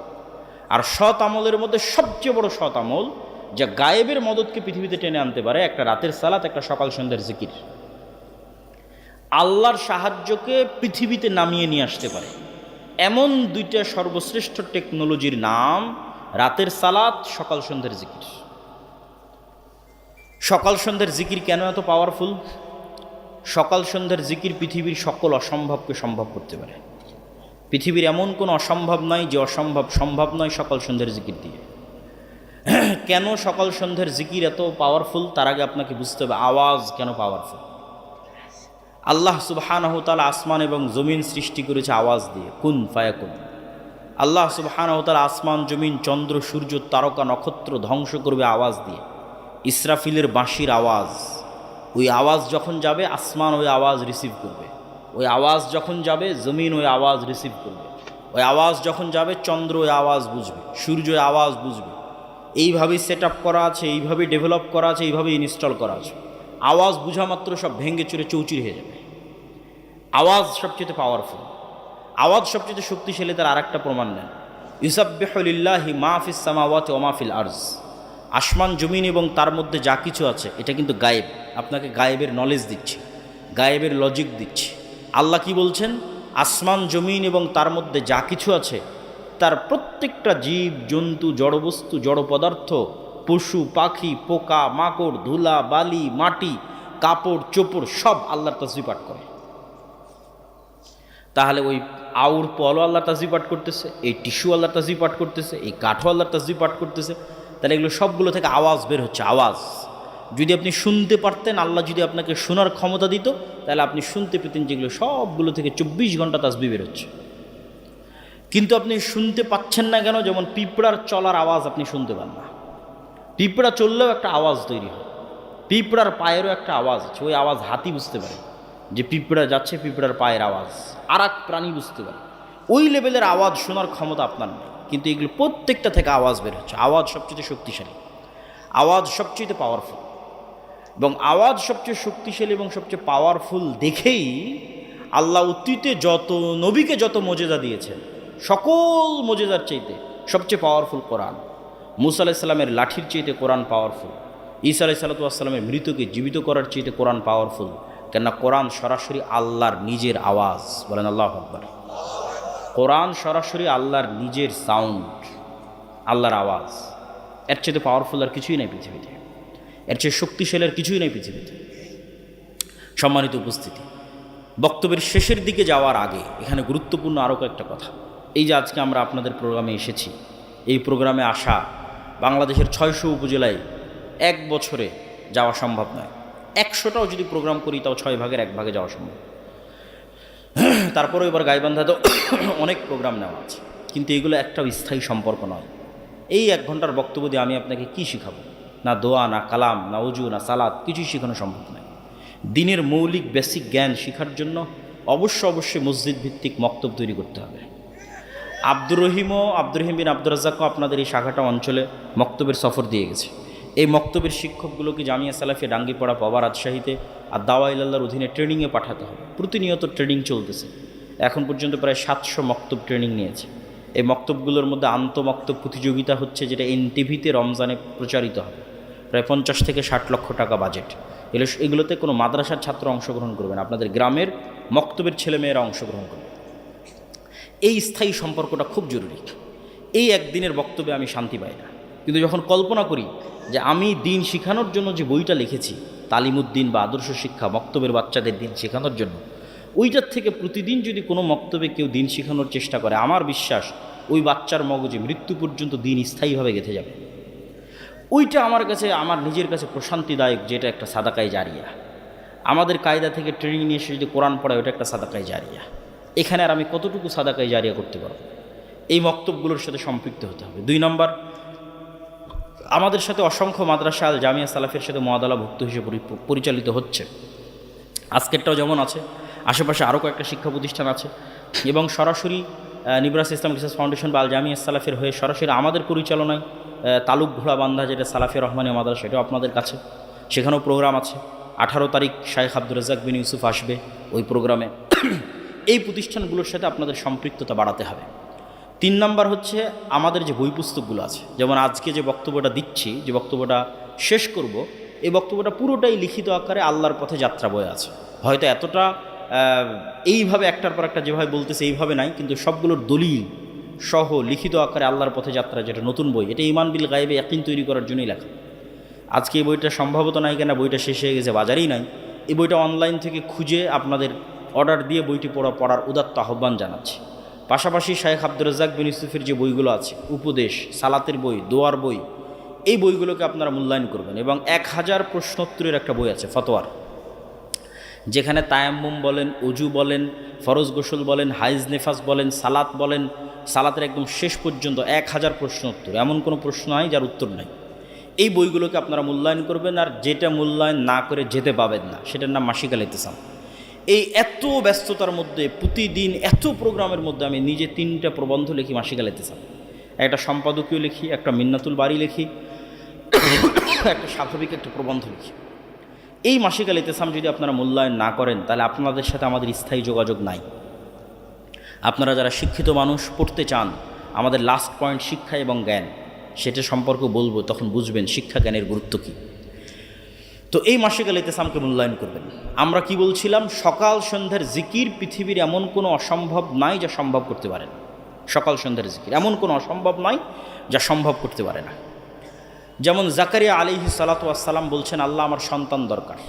আর সৎ আমলের মধ্যে সবচেয়ে বড় সৎ আমল যা গায়েবের মদদকে পৃথিবীতে টেনে আনতে পারে, একটা রাতের সালাত, একটা সকাল সন্ধ্যার জিকির। আল্লাহর সাহায্যকে পৃথিবীতে নামিয়ে নিয়ে আসতে পারে এমন 2টা সর্বশ্রেষ্ঠ টেকনোলজির নাম রাতের সালাত, সকাল সন্ধ্যার জিকির। সকাল সন্ধ্যার জিকির কেন এত পাওয়ারফুল? সকাল সন্ধ্যার জিকির পৃথিবীর সকল অসম্ভবকে সম্ভব করতে পারে। পৃথিবীর এমন কোনো অসম্ভব নয় যে অসম্ভব সম্ভব নয় সকাল সন্ধ্যার জিকির দিয়ে। কেন সকাল সন্ধ্যার জিকির এত পাওয়ারফুল, তার আগে আপনাকে বুঝতে হবে আওয়াজ কেন পাওয়ারফুল। আল্লাহ সুবহানাহু ওয়া তাআলা আসমান এবং জমিন সৃষ্টি করেছে আওয়াজ দিয়ে, কুন ফায়াকুন। আল্লাহ সুবহানাহু ওয়া তাআলা আসমান, জমিন, চন্দ্র, সূর্য, তারকা, নক্ষত্র ধ্বংস করবে আওয়াজ দিয়ে। ইসরাফিলের বাঁশির আওয়াজ, ওই আওয়াজ যখন যাবে আসমান ওই আওয়াজ রিসিভ করবে, ওই আওয়াজ যখন যাবে জমিন ওই আওয়াজ রিসিভ করবে, ওই আওয়াজ যখন যাবে চন্দ্র ওই আওয়াজ বুঝবে, সূর্য ওই আওয়াজ বুঝবে। এইভাবেই সেট আপ করা আছে, এইভাবেই ডেভেলপ করা আছে, এইভাবেই ইনস্টল করা আছে। আওয়াজ বুঝা মাত্র সব ভেঙে চুরে চৌচির হয়ে যাবে। আওয়াজ সবচেয়ে পাওয়ারফুল, আওয়াজ সবচেয়ে শক্তিশালী। তার আরেকটা প্রমাণ নেন, ইউসাব্বিহু লিল্লাহি মা ফিস সামাওয়াতি ওয়া মা ফিল আরজ। আসমান, জমিন এবং তার মধ্যে যা কিছু আছে এটা কিন্তু গায়েব। আপনাকে গায়েবের নলেজ দিচ্ছি, গায়েবের লজিক দিচ্ছি। আল্লাহ কি বলছেন? আসমান, জমিন এবং তার মধ্যে যা কিছু আছে, তার প্রত্যেকটা জীব জন্তু, জড়বস্তু, জড় পদার্থ, পশু পাখি, পোকা মাকড়, ধুলা বালি, মাটি, কাপড় চোপড় সব আল্লাহর তাসবিহ পাঠ করে। তাহলে ওই আউর পলও আল্লাহর তাসবিহ পাঠ করতেছে, এই টিস্যু আল্লাহর তাসবিহ পাঠ করতেছে, এই কাঠও আল্লাহর তাসবিহ পাঠ করতেছে। তাহলে এগুলো সবগুলো থেকে আওয়াজ বের হচ্ছে, আওয়াজ। যদি আপনি শুনতে পারতেন, আল্লাহ যদি আপনাকে শোনার ক্ষমতা দিত, তাহলে আপনি শুনতে পেতেন যেগুলো সবগুলো থেকে 24 ঘন্টা তাসবিহ বের হচ্ছে। কিন্তু আপনি শুনতে পাচ্ছেন না কেন? যেমন পিঁপড়ার চলার আওয়াজ আপনি শুনতে পান না, পিঁপড়া চললেও একটা আওয়াজ তৈরি হয়, পিঁপড়ার পায়েরও একটা আওয়াজ আছে, ওই আওয়াজ হাতি বুঝতে পারে যে পিঁপড়া যাচ্ছে, পিঁপড়ার পায়ের আওয়াজ। আর এক প্রাণী বুঝতে পারে। ওই লেভেলের আওয়াজ শোনার ক্ষমতা আপনার নেই, কিন্তু এগুলো প্রত্যেকটা থেকে আওয়াজ বের হচ্ছে। আওয়াজ সবচেয়ে শক্তিশালী, আওয়াজ সবচেয়ে পাওয়ারফুল। এবং আওয়াজ সবচেয়ে শক্তিশালী এবং সবচেয়ে পাওয়ারফুল দেখেই আল্লাহ অতীতে যত নবীকে যত মজেজা দিয়েছেন, সকল মজেজার চাইতে সবচেয়ে পাওয়ারফুল কোরআন। মুসা আলাইহিস সালামের লাঠির চাইতে কোরআন পাওয়ারফুল। ঈসা আলাইহিস সালামের মৃতকে জীবিত করার চাইতে কোরআন পাওয়ারফুল। কেননা কোরআন সরাসরি আল্লাহর নিজের আওয়াজ। বলেন আল্লাহু আকবার। কোরআন সরাসরি আল্লাহর নিজের সাউন্ড, আল্লাহর আওয়াজ। এর চেয়ে পাওয়ারফুল আর কিছুই নেই পৃথিবীতে, এর চেয়ে শক্তিশালী আর কিছুই নেই পৃথিবীতে। সম্মানিত উপস্থিতি, বক্তব্যের শেষের দিকে যাওয়ার আগে এখানে গুরুত্বপূর্ণ আরও কয়েকটা কথা। এই যে আজকে আমরা আপনাদের প্রোগ্রামে এসেছি, এই প্রোগ্রামে আসা বাংলাদেশের 600 উপজেলায় এক বছরে যাওয়া সম্ভব নয়। 100টাও যদি প্রোগ্রাম করি তাও 6 ভাগের 1 ভাগে যাওয়া সম্ভব। তারপরেও এবার গাইবান্ধা তো অনেক প্রোগ্রাম নেওয়া আছে, কিন্তু এগুলো একটাও স্থায়ী সম্পর্ক নয়। এই 1 ঘন্টার বক্তব্য দিয়ে আমি আপনাকে কি শিখাবো? না দোয়া, না কালাম, না উজু, না সালাত, কিছুই শেখানো সম্ভব নয়। দিনের মৌলিক বেসিক জ্ঞান শেখার জন্য অবশ্যই মসজিদ ভিত্তিক মক্তব তৈরি করতে হবে। আব্দুর রহিম বিন আব্দুর রাজ্জাকও আপনাদের এই শাখাটা অঞ্চলে মক্তবের সফর দিয়ে গেছে। এই মক্তবের শিক্ষকগুলোকে জামিয়া সালাফিয়া ডাঙ্গিপাড়া, পাওয়া, রাজশাহীতে আর দাওয়া ইলাল্লাহর অধীনে ট্রেনিংয়ে পাঠাতে হবে। প্রতিনিয়ত ট্রেনিং চলতেছে। এখন পর্যন্ত প্রায় 700 মক্তব ট্রেনিং নিয়েছে। এই মক্তবগুলোর মধ্যে আন্তঃমক্তব প্রতিযোগিতা হচ্ছে, যেটা এনটিভিতে রমজানে প্রচারিত হবে। প্রায় 50 থেকে 60 লক্ষ টাকা বাজেট। এগুলোতে কোনো মাদ্রাসার ছাত্র অংশগ্রহণ করবেন, আপনাদের গ্রামের মক্তবের ছেলেমেয়েরা অংশগ্রহণ করবে। এই স্থায়ী সম্পর্কটা খুব জরুরি। এই একদিনের বক্তব্যে আমি শান্তি পাই না, কিন্তু যখন কল্পনা করি যে আমি দিন শেখানোর জন্য যে বইটা লিখেছি, তালিমুদ্দিন বা আদর্শ শিক্ষা, মক্তবের বাচ্চাদের দিন শেখানোর জন্য, ওইটার থেকে প্রতিদিন যদি কোনো মক্তবে কেউ দিন শেখানোর চেষ্টা করে, আমার বিশ্বাস ওই বাচ্চার মগজে মৃত্যু পর্যন্ত দিন স্থায়ীভাবে গেঁথে যাবে। ওইটা আমার কাছে, আমার নিজের কাছে প্রশান্তিদায়ক, যেটা একটা সাদাকায়ে জারিয়া। আমাদের কায়দা থেকে ট্রেনিং নিয়ে এসে যদি কোরআন পড়ায়, ওটা একটা সাদাকায়ে জারিয়া। এখানে আর আমি কতটুকু সাদাকায়ে জারিয়া করতে পারবো? এই মক্তবগুলোর সাথে সম্পৃক্ত হতে হবে। 2 নম্বর, আমাদের সাথে অসংখ্য মাদ্রাসা আল জামিয়া সালাফের সাথে মুআদালাভুক্ত হিসেবে পরিচালিত হচ্ছে। আজকেরটাও যেমন আছে, আশেপাশে আরও কয়েকটা শিক্ষা প্রতিষ্ঠান আছে, এবং সরাসরি নিবরাস ইসলামিক রিসার্চ ফাউন্ডেশন বা আল জামিয়া সালাফের হয়ে সরাসরি আমাদের পরিচালনায় তালুক ঘোড়া বান্ধা, যেটা সালাফিয়া রহমানিয়া মাদ্রাসা, এটাও আপনাদের কাছে, সেখানেও প্রোগ্রাম আছে। 18 তারিখ শাইখ আব্দুর রাজ্জাক বিন ইউসুফ আসবে ওই প্রোগ্রামে। এই প্রতিষ্ঠানগুলোর সাথে আপনাদের সম্পৃক্ততা বাড়াতে হবে। 3 নম্বর হচ্ছে, আমাদের যে বই পুস্তকগুলো আছে, যেমন আজকে যে বক্তব্যটা দিচ্ছি, যে বক্তব্যটা শেষ করব, এই বক্তব্যটা পুরোটাই লিখিত আকারে আল্লাহর পথে যাত্রা বয়ে আছে। হয়তো এতটা এইভাবে একটার পর একটা যেভাবে বলতেছে এইভাবে নাই, কিন্তু সবগুলোর দলিল সহ লিখিত আকারে আল্লাহর পথে যাত্রা, যেটা নতুন বই, এটা ঈমান বিল গায়বে ইয়াকিন তৈরি করার জন্যই লেখা। আজকে এই বইটা সম্ভবত নাই, কেনা বইটা শেষ হয়ে গেছে, বাজারেই নাই। এই বইটা অনলাইন থেকে খুঁজে আপনাদের অর্ডার দিয়ে বইটি পড়ার উদাত্ত আহ্বান জানাচ্ছি। পাশাপাশি শাইখ আব্দুর রাজ্জাক বিন ইউসুফের যে বইগুলো আছে, উপদেশ, সালাতের বই, দোয়ার বই, এই বইগুলোকে আপনারা মূল্যায়ন করবেন। এবং 1000 প্রশ্নোত্তরের একটা বই আছে ফতোয়ার, যেখানে তায়াম্মুম বলেন, অজু বলেন, ফরজ গোসল বলেন, হাইজ নেফাস বলেন, সালাত বলেন, সালাতের একদম শেষ পর্যন্ত 1000 প্রশ্নোত্তর, এমন কোনো প্রশ্ন নাই যার উত্তর নাই। এই বইগুলোকে আপনারা মূল্যায়ন করবেন। আর যেটা মূল্যায়ন না করে যেতে পাবেন না, সেটার নাম মাসিক আল ইতিসাম। এই এত ব্যস্ততার মধ্যে, প্রতিদিন এত প্রোগ্রামের মধ্যে আমি নিজে 3টা প্রবন্ধ লিখি মাসিক আল ইতিসাম। একটা সম্পাদকীয় লিখি, একটা মিন্নাতুল বাড়ি লিখি, একটা স্বাভাবিক একটা প্রবন্ধ লিখি। এই মাসিক আল ইতিসাম যদি আপনারা মূল্যায়ন না করেন, তাহলে আপনাদের সাথে আমাদের স্থায়ী যোগাযোগ নাই। আপনারা যারা শিক্ষিত মানুষ, পড়তে চান, আমাদের লাস্ট পয়েন্ট শিক্ষা এবং জ্ঞান, সেটা সম্পর্কে বলবো, তখন বুঝবেন শিক্ষা জ্ঞানের গুরুত্ব কী। তো এই মাসিক আল ইতিসামকে মূল্যায়ন করবেন। আমরা কি বলছিলাম? সকাল সন্ধ্যার জিকির পৃথিবীর এমন কোনো অসম্ভব নাই যা সম্ভব করতে পারে না। সকাল সন্ধ্যার জিকির এমন কোনো অসম্ভব নাই যা সম্ভব করতে পারে না। যেমন জাকারিয়া আলাইহিস সালাতু ওয়াস সালাম বলছেন, আল্লাহ আমার সন্তান দরকার,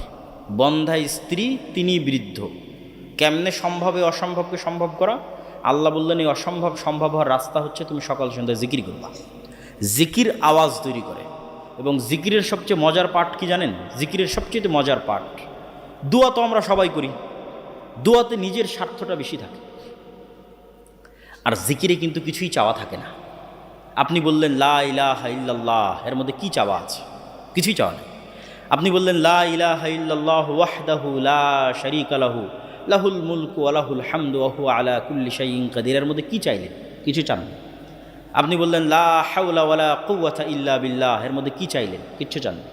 বন্ধা স্ত্রী, তিনি বৃদ্ধ। কেমনে সম্ভবে অসম্ভবকে সম্ভব করা? আল্লাহ বললেন, এই অসম্ভব সম্ভব হওয়ার রাস্তা হচ্ছে তুমি সকাল সন্ধ্যায় জিকির করবা। জিকির আওয়াজ তৈরি করে। এবং জিকিরের সবচেয়ে মজার পাঠ কি জানেন? জিকিরের সবচেয়ে মজার পাঠ, দোয়া তো আমরা সবাই করি, দোয়াতে নিজের স্বার্থটা বেশি থাকে, আর জিকিরে কিন্তু কিছুই চাওয়া থাকে না। আপনি বললেন লা ইলাহা ইল্লাল্লাহ, এর মধ্যে কি চাওয়া আছে? কিছুই চাওয়া নেই। আপনি বললেন লা ইলাহা ইল্লাল্লাহু ওয়াহদাহু লা শারীকা লাহু লাহুল মুলকু ওয়া লাহুল হামদু ওয়া হুয়া আলা কুল্লি শাইইন কাদির, এর মধ্যে কি চাইলেন? কিছু চান না। আপনি বললেন লা হাওলা ওয়ালা কুওয়াতা ইল্লা বিল্লাহ, এর মধ্যে কি চাইলেন? কিচ্ছু চান না।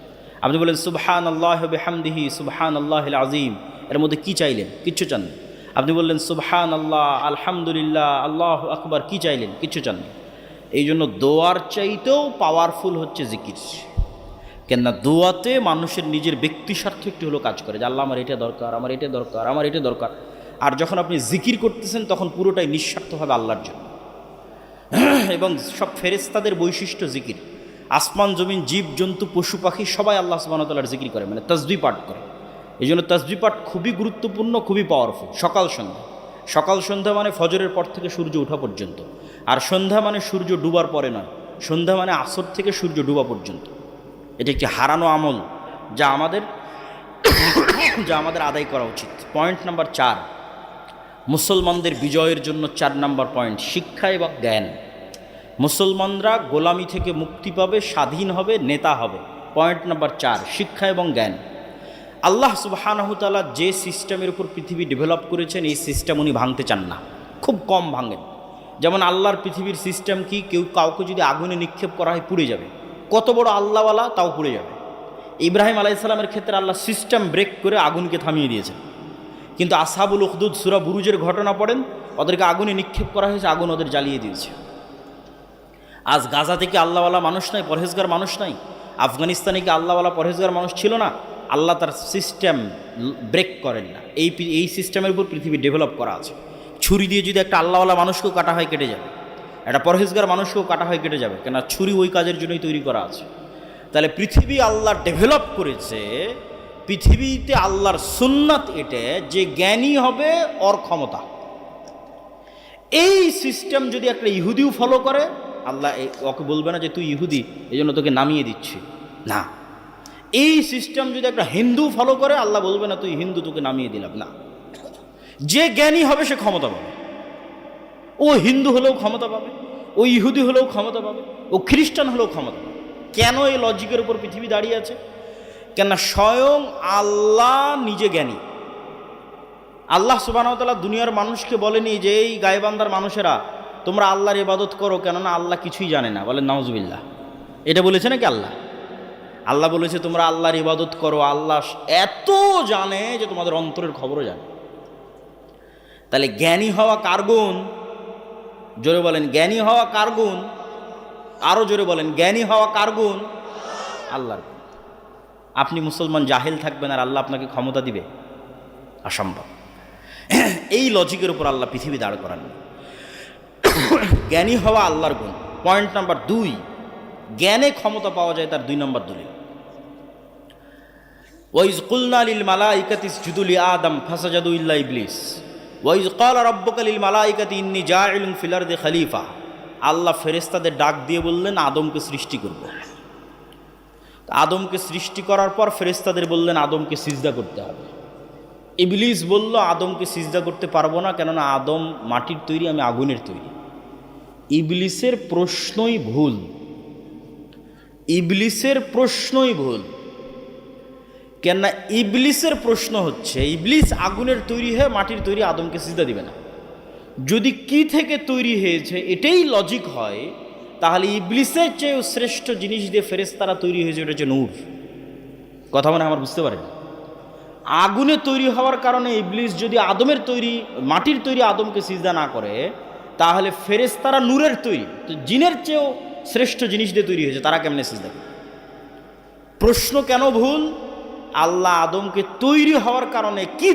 আপনি বললেন সুবহানাল্লাহি ওয়া বিহামদিহি সুবহানাল্লাহিল আযীম, এর মধ্যে কি চাইলেন? কিচ্ছু চান না। আপনি বললেন সুবহানাল্লাহ, আলহামদুলিল্লাহ, আল্লাহু আকবার, কি চাইলেন? কিচ্ছু চান না। এই জন্য দোয়ার চাইতেও পাওয়ারফুল হচ্ছে জিকির। কেননা দোয়াতে মানুষের নিজের ব্যক্তি স্বার্থ একটু হলো কাজ করে, যে আল্লাহ আমার এটা দরকার, আমার এটা দরকার, আমার এটা দরকার। আর যখন আপনি জিকির করতেছেন, তখন পুরোটাই নিঃস্বার্থভাবে আল্লাহর জন্য। এবং সব ফেরেশতাদের বৈশিষ্ট্য জিকির। আসমান জমিন, জীব জন্তু, পশু পাখি সবাই আল্লাহ সুবহানাহু ওয়া তাআলার জিকির করে, মানে তাসবিহ পাঠ করে। এই জন্য তাসবিহ পাঠ খুবই গুরুত্বপূর্ণ, খুবই পাওয়ারফুল। সকাল সন্ধ্যা, সকাল সন্ধ্যা মানে ফজরের পর থেকে সূর্য ওঠা পর্যন্ত, আর সন্ধ্যা মানে সূর্য ডুবার পরে নয়, সন্ধ্যা মানে আসর থেকে সূর্য ডুবা পর্যন্ত। এটা একটি হারানো আমল, যা আমাদের আদায় করা উচিত। পয়েন্ট নাম্বার 4, মুসলমানদের বিজয়ের জন্য 4 নম্বর পয়েন্ট, শিক্ষা এবং জ্ঞান। মুসলমানরা গোলামি থেকে মুক্তি পাবে, স্বাধীন হবে, নেতা হবে। পয়েন্ট নাম্বার 4, শিক্ষা এবং জ্ঞান। আল্লাহ সুবহানাহু তাআলা যে সিস্টেমের উপর পৃথিবী ডেভেলপ করেছেন, এই সিস্টেম উনি ভাঙতে চান না, খুব কম ভাঙেন। যেমন আল্লাহর পৃথিবীর সিস্টেম কি? কাউকে যদি আগুনে নিক্ষেপ করা হয় পুড়ে যাবে, কত বড় আল্লাহওয়ালা তাও পুড়ে যাবে। ইব্রাহিম আলাইহিস সালামের ক্ষেত্রে আল্লাহ সিস্টেম ব্রেক করে আগুনকে থামিয়ে দিয়েছেন। কিন্তু আসহাবুল উখদুদ সূরা বুরুজের ঘটনা পড়েন, ওদেরকে আগুনে নিক্ষেপ করা হয়েছে, আগুন ওদের জ্বালিয়ে দিয়েছে। আজ গাজা থেকে আল্লাহওয়ালা মানুষ নাই, পরহেজগার মানুষ নাই। আফগানিস্তানে কি আল্লাহওয়ালা পরহেজগার মানুষ ছিল না? আল্লাহ তার সিস্টেম ব্রেক করেন না। এই সিস্টেমের উপর পৃথিবী ডেভেলপ করা আছে। ছুরি দিয়ে যদি একটা আল্লাহওয়ালা মানুষকেও কাটা হয় কেটে যাবে, একটা পরহেজগার মানুষকেও কাটা হয় কেটে যাবে, কেন ছুরি ওই কাজের জন্যই তৈরি করা আছে। তাহলে পৃথিবী আল্লাহ ডেভেলপ করেছে, পৃথিবীতে আল্লাহর সুন্নাত এটা যে জ্ঞানী হবে ওর ক্ষমতা। এই সিস্টেম যদি একটা ইহুদিও ফলো করে, আল্লাহ ওকে বলবে না যে তুই ইহুদি এই জন্য তোকে নামিয়ে দিচ্ছি, না। এই সিস্টেম যদি একটা হিন্দু ফলো করে, আল্লাহ বলবে না তুই হিন্দু, তোকে নামিয়ে দিলাম, না। যে জ্ঞানী হবে সে ক্ষমতা পাবে। ও হিন্দু হলেও ক্ষমতা পাবে, ও ইহুদি হলেও ক্ষমতা পাবে, ও খ্রিস্টান হলেও ক্ষমতা পাবে। কেন এই লজিকের উপর পৃথিবী দাঁড়িয়ে আছে? কেননা স্বয়ং আল্লাহ নিজে জ্ঞানী। আল্লাহ সুবহানাহু ওয়া তাআলা দুনিয়ার মানুষকে বলেনি যে এই গায়বান্দার মানুষেরা তোমরা আল্লাহর ইবাদত করো, কেননা আল্লাহ কিছুই জানে না। বলেন নাউজুবিল্লাহ। এটা বলেছে নাকি আল্লাহ? আল্লাহ বলেছে তোমরা আল্লাহর ইবাদত করো, আল্লাহ এত জানে যে তোমাদের অন্তরের খবরও জানে। তাহলে জ্ঞানী হওয়া কার গুণ? জোরে বলেন জ্ঞানী হওয়া কার গুণ? আরো জোরে বলেন জ্ঞানী হওয়া কার গুণ? আল্লাহর গুণ। আপনি মুসলমান জাহেল থাকবেন আর আল্লাহ আপনাকে ক্ষমতা দিবে? অসম্ভব। এই লজিকের উপর আল্লাহ পৃথিবী দাঁড় করান। জ্ঞানী হওয়া আল্লাহর গুণ। পয়েন্ট নাম্বার 2, জ্ঞানে ক্ষমতা পাওয়া যায় তার 2 নম্বর দলিল। ওয়াইজ কুলনা লিল মালাইকাতি ইসজুদু লি আদম ফাসাজাদু ইল্লা ইবলিস ওয়াইজ ক্বালা রাব্বুকা লিল মালাইকাতি ইন্নী জাইলুন ফিল আরদি খলিফা। আল্লাহ ফেরেশতাদের ডাক দিয়ে বললেন আদমকে সৃষ্টি করব। আদমকে সৃষ্টি করার পর ফেরেশতাদের বললেন আদমকে সিজদা করতে হবে। ইবলিস বলল আদমকে সিজদা করতে পারবো না, কেননা আদম মাটির তৈরি, আমি আগুনের তৈরি। ইবলিসের প্রশ্নই ভুল, ইবলিসের প্রশ্নই ভুল। কেননা ইবলিসের প্রশ্ন হচ্ছে ইবলিস আগুনের তৈরি হয়ে মাটির তৈরি, আদমকে সিজদা দিবে না। যদি কি থেকে তৈরি হয়েছে এটাই লজিক হয়, তাহলে ইবলিসের চেয়ে শ্রেষ্ঠ জিনিস দিয়ে ফেরেশতারা তৈরি হয়েছে, এটা হচ্ছে নূর। কথা মানে আমার বুঝতে পারেন? আগুনে তৈরি হওয়ার কারণে ইবলিস যদি আদমের তৈরি, মাটির তৈরি আদমকে সিজদা না করে, তাহলে ফেরেশতারা নূরের তৈরি, তো জিনের চেয়েও শ্রেষ্ঠ জিনিস দিয়ে তৈরি হয়েছে, তারা কেমনে সিজদা করে? প্রশ্ন কেন ভুল? আল্লাহ আদমকে তৈরি হওয়ার কারণে কি